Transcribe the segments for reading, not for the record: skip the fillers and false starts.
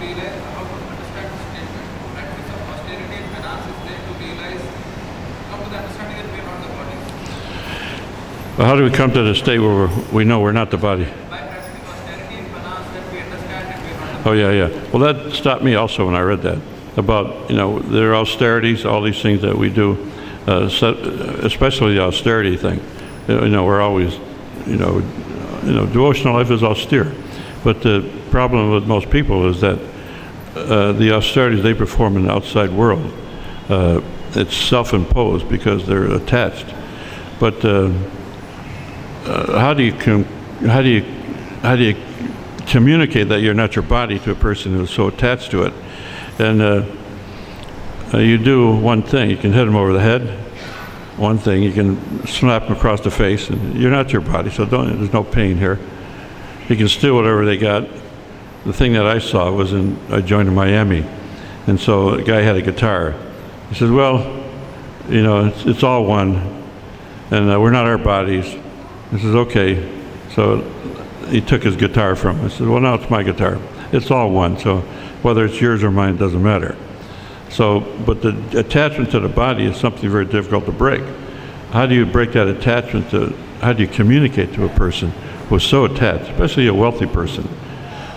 realize how to understand the statement. Practice of austerity and penance is there to realize, come to the understanding that we are not the body. Well, how do we come to the state where we know we're not the body? By practicing austerity and penance, that we understand that we are not the Oh, yeah. Well, that stopped me also when I read that. About, there are austerities, all these things that we do, especially the austerity thing. We're always, devotional life is austere. But the problem with most people is that the austerities they perform in the outside world, it's self-imposed because they're attached. But how do you communicate that you're not your body to a person who's so attached to it? And you do one thing. You can hit them over the head. One thing, you can slap them across the face, and you're not your body, so there's no pain here. You can steal whatever they got. The thing that I saw was I joined in Miami, and so a guy had a guitar. He says, well, it's all one, and we're not our bodies. I says, okay. So he took his guitar from him. I said, well, now it's my guitar. It's all one, so whether it's yours or mine, it doesn't matter. So, but the attachment to the body is something very difficult to break. How do you break that attachment how do you communicate to a person who's so attached, especially a wealthy person,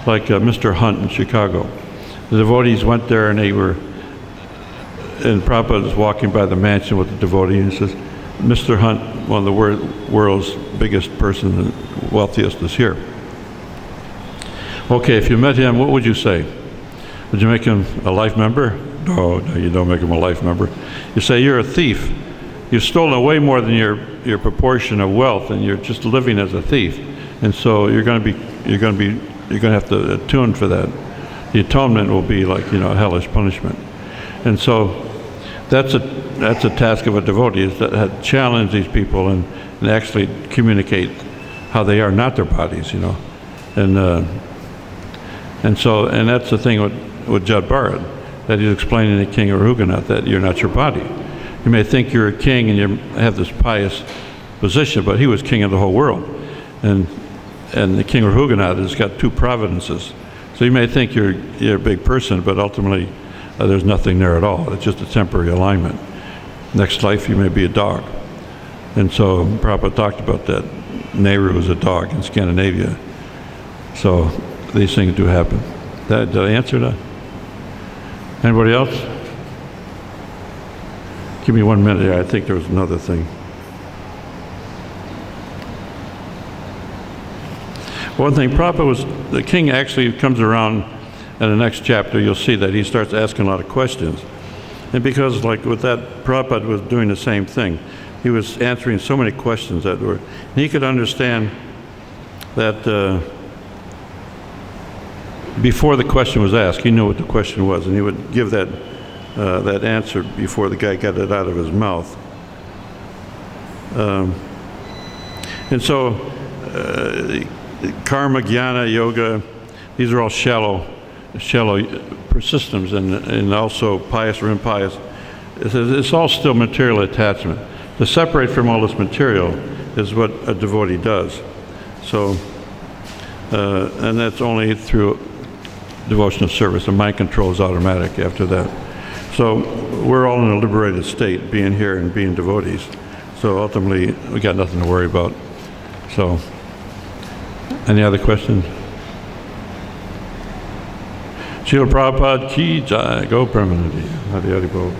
like Mr. Hunt in Chicago? The devotees went there and Prabhupada was walking by the mansion with the devotee, and he says, Mr. Hunt, one of the world's biggest person and wealthiest, is here. Okay, if you met him, what would you say? Would you make him a life member? No, you don't make him a life member. You say, you're a thief. You've stolen way more than your proportion of wealth, and you're just living as a thief. And so you're going to have to attune for that. The atonement will be like, a hellish punishment. And so that's a task of a devotee, is to challenge these people and actually communicate how they are not their bodies, And that's the thing with Jad Bharat, that he's explaining to King Raghunatha that you're not your body. You may think you're a king and you have this pious position, but he was king of the whole world. And the King Raghunatha has got 2 providences. So you may think you're a big person, but ultimately there's nothing there at all. It's just a temporary alignment. Next life you may be a dog. And so Prabhupada talked about that. Nehru was a dog in Scandinavia. So these things do happen. Did I answer that? Anybody else? Give me 1 minute. I think there was another thing. One thing, Prabhupada the king actually comes around in the next chapter. You'll see that he starts asking a lot of questions. And because like with that, Prabhupada was doing the same thing. He was answering so many questions that he could understand that before the question was asked, he knew what the question was, and he would give that answer before the guy got it out of his mouth. And so, karma, jnana, yoga, these are all shallow systems, and also pious or impious. It's all still material attachment. To separate from all this material is what a devotee does. So, and that's only through devotional service. The mind control is automatic after that. So we're all in a liberated state, being here and being devotees. So ultimately, we got nothing to worry about. So, any other questions? Srila Prabhupada ki jai, go Brahmanadi, Hari Hari Bol.